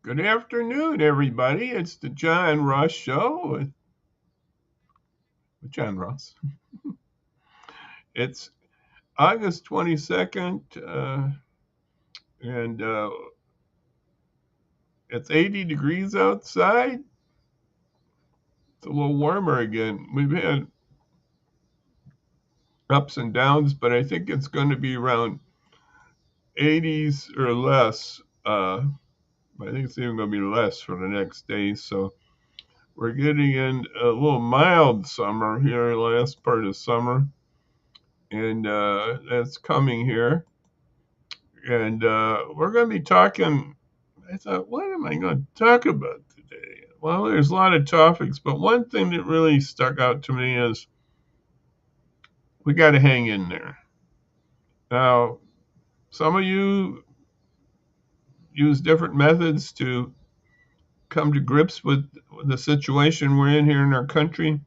Good afternoon, everybody. It's the John Ross Show with John Ross. It's August 22nd, and it's 80 degrees outside. It's a little warmer again. We've had ups and downs, but I think it's going to be around 80s or less. I think it's even going to be less for the next day. So we're getting in a little mild summer here, last part of summer, and that's coming here. And we're going to be talking. I thought, what am I going to talk about today? Well, there's a lot of topics, but one thing that really stuck out to me is we got to hang in there. Now, some of you use different methods to come to grips with the situation we're in here in our country.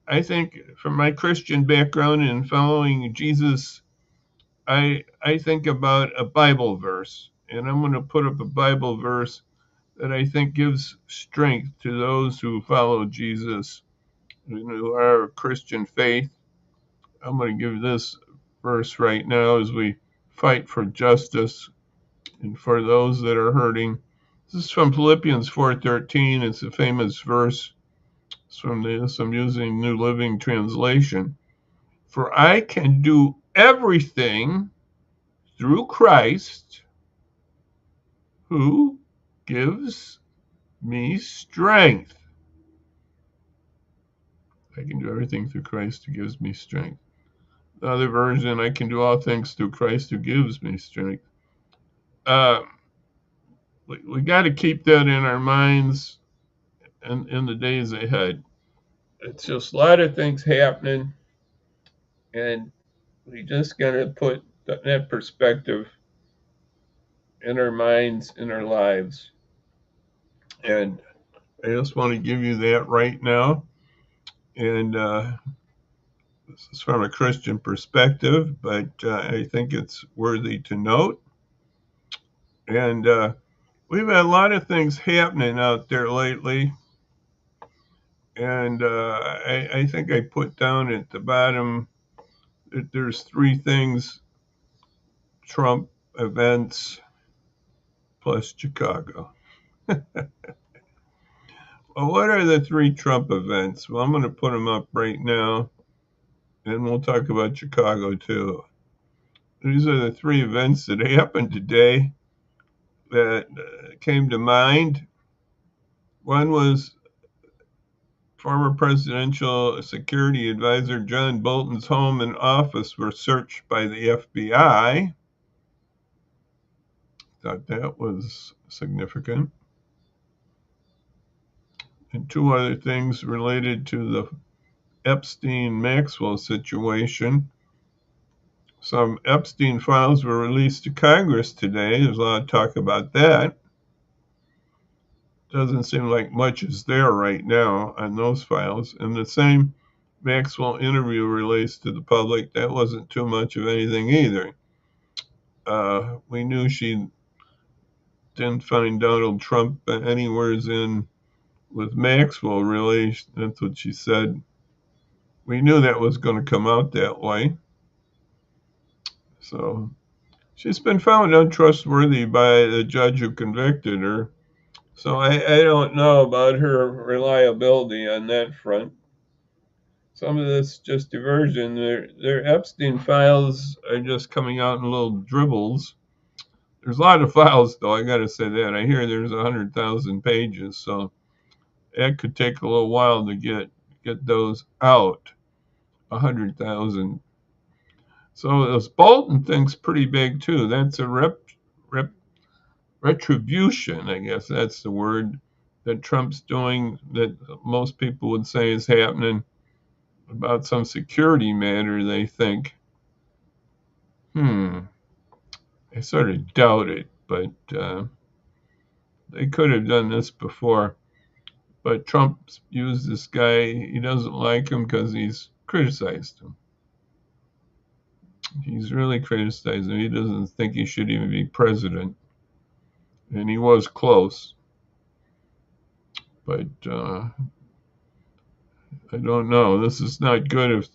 I think from my Christian background and following Jesus, I think about a Bible verse, and I'm going to put up a Bible verse that I think gives strength to those who follow Jesus, who are Christian faith. I'm going to give this verse right now as we fight for justice and for those that are hurting. This is from Philippians 4:13. It's a famous verse. It's from this. I'm using New Living Translation. For I can do everything through Christ who gives me strength. I can do everything through Christ who gives me strength. The other version, I can do all things through Christ who gives me strength. Uh, we got to keep that in our minds and in the days ahead. It's just a lot of things happening, and we just got to put that perspective in our minds, in our lives. And I just want to give you that right now. And this is from a Christian perspective, but I think it's worthy to note. And we've had a lot of things happening out there lately. And I think I put down at the bottom that there's three things: Trump events plus Chicago. Well, what are the three Trump events? Well, I'm going to put them up right now, and we'll talk about Chicago too. These are the three events that happened today that came to mind. One was former presidential security advisor John Bolton's home and office were searched by the FBI. Thought that was significant. And two other things related to the Epstein-Maxwell situation. Some Epstein files were released to Congress today. There's a lot of talk about that. Doesn't seem like much is there right now on those files. And the same Maxwell interview released to the public, that wasn't too much of anything either. We knew she didn't find Donald Trump anywhere in with Maxwell, really. That's what she said. We knew that was going to come out that way. So she's been found untrustworthy by the judge who convicted her. So I don't know about her reliability on that front. Some of this just diversion. Their Epstein files are just coming out in little dribbles. There's a lot of files, though. I got to say that. I hear there's 100,000 pages, so it could take a little while to get those out. 100,000. So this Bolton thing's pretty big too. That's a retribution, I guess that's the word that Trump's doing. That most people would say is happening about some security matter. They think. I sort of doubt it, but they could have done this before. But Trump used this guy. He doesn't like him because he's criticized him. He's really criticized him. He doesn't think he should even be president. and he was close. But I don't know. This is not good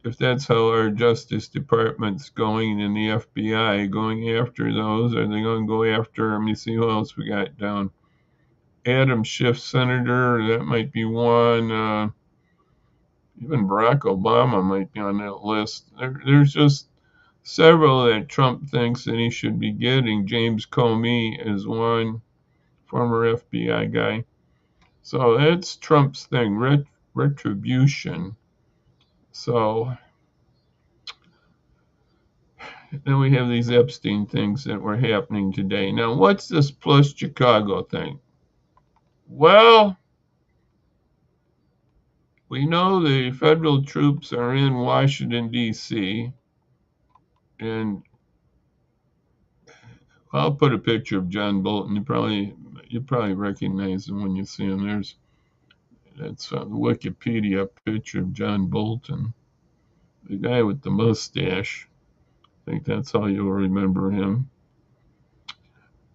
if that's how our Justice Department's going and the FBI going after those. Are they going to go after? Let me see who else we got down. Adam Schiff, Senator, that might be one. Even Barack Obama might be on that list. There's just several that Trump thinks that he should be getting. James Comey is one, former FBI guy. So that's Trump's thing, retribution. So then we have these Epstein things that were happening today. Now, what's this plus Chicago thing? Well, we know the federal troops are in Washington, D.C., and I'll put a picture of John Bolton. You probably recognize him when you see him. That's a Wikipedia picture of John Bolton, the guy with the mustache. I think that's how you'll remember him.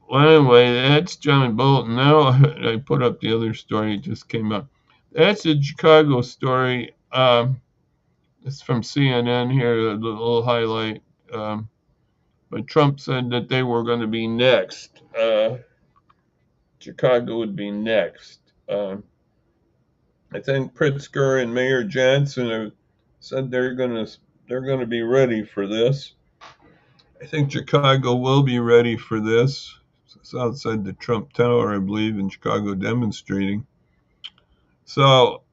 Well, anyway, that's John Bolton. Now I put up the other story. It just came up. That's a Chicago story. It's from CNN here, the little highlight. But Trump said that they were going to be next. Chicago would be next. I think Pritzker and Mayor Johnson have said they're going to be ready for this. I think Chicago will be ready for this. It's outside the Trump Tower, I believe, in Chicago demonstrating. So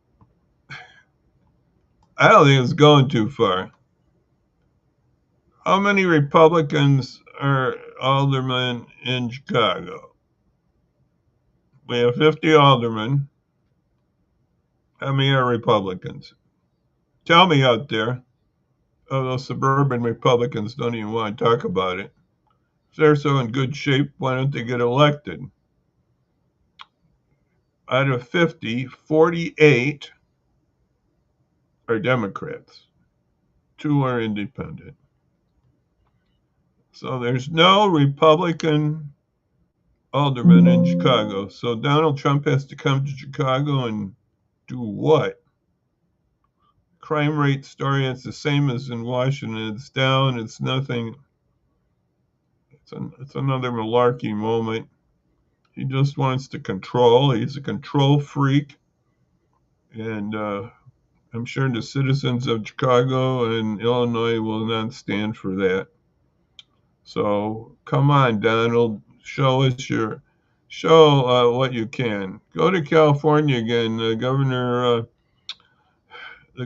I don't think it's going too far. How many Republicans are aldermen in Chicago? We have 50 aldermen. How many are Republicans? Tell me out there. Oh, those suburban Republicans don't even want to talk about it. If they're so in good shape, why don't they get elected? Out of 50, 48 are Democrats. 2 are independent. So there's no Republican alderman in Chicago. So Donald Trump has to come to Chicago and do what? Crime rate story, it's the same as in Washington. It's down, it's nothing. It's another malarkey moment. He just wants to control. He's a control freak. And I'm sure the citizens of Chicago and Illinois will not stand for that. So come on, Donald, show what you can. Go to California again. The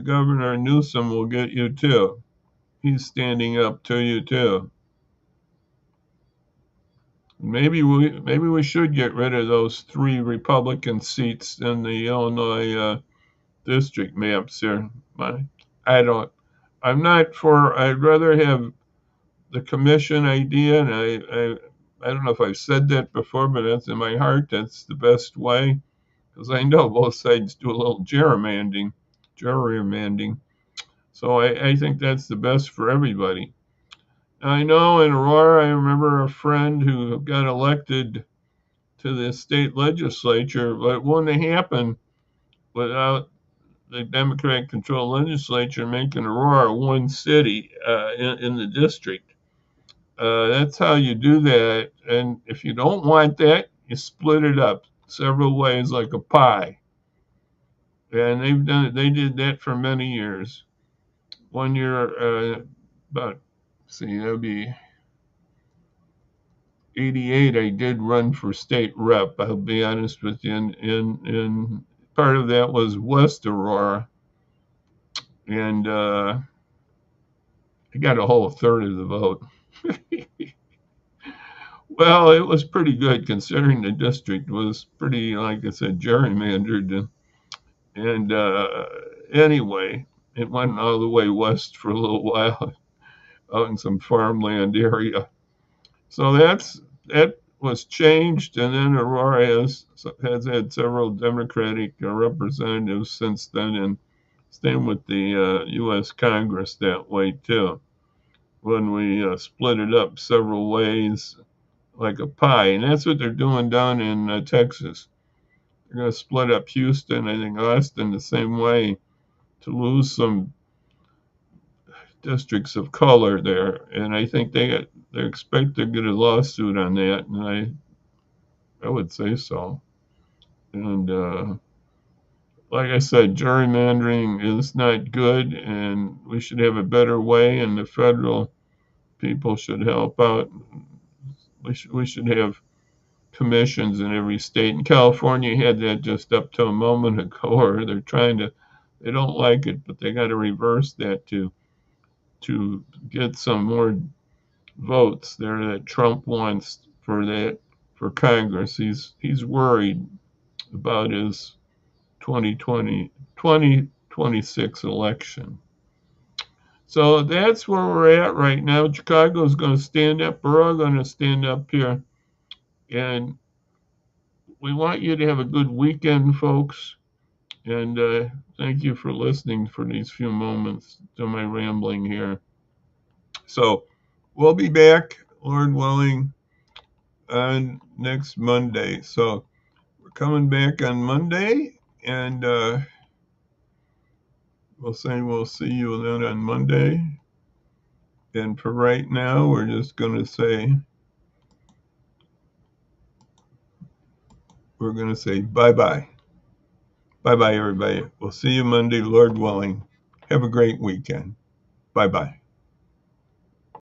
governor Newsom will get you too. He's standing up to you too. Maybe we should get rid of those 3 Republican seats in the Illinois district maps here. I'm not for. I'd rather have the commission idea, and I don't know if I've said that before, but that's in my heart. That's the best way, because I know both sides do a little gerrymandering. So I think that's the best for everybody. I know in Aurora, I remember a friend who got elected to the state legislature, but it wouldn't happen without the Democratic-controlled legislature making Aurora one city in the district. That's how you do that. And if you don't want that, you split it up several ways like a pie. And they've done it. They did that for many years. One year, that would be 88. I did run for state rep. I'll be honest with you. And part of that was West Aurora, and I got a whole third of the vote. Well, it was pretty good considering the district was pretty, like I said, gerrymandered. And anyway, it went all the way west for a little while, out in some farmland area. So that was changed, and then Aurora has had several Democratic representatives since then, and same with the U.S. Congress that way too. When we split it up several ways, like a pie, and that's what they're doing down in Texas. They're going to split up Houston, I think Austin the same way, to lose some districts of color there, and I think they expect to get a lawsuit on that, and I would say so. And like I said, gerrymandering is not good, and we should have a better way, and the federal people should help out. We should have commissions in every state. And California had that just up to a moment ago, or they don't like it, but they got to reverse that to get some more votes there that Trump wants for Congress. He's worried about his 2026 election. So that's where we're at right now. Chicago's going to stand up. We're all going to stand up here. And we want you to have a good weekend, folks. And thank you for listening for these few moments to my rambling here. So we'll be back, Lord willing, on next Monday. So we're coming back on Monday, and we'll see you then on Monday. And for right now, we're just going to say bye bye. Bye bye, everybody. We'll see you Monday, Lord willing. Have a great weekend. Bye bye.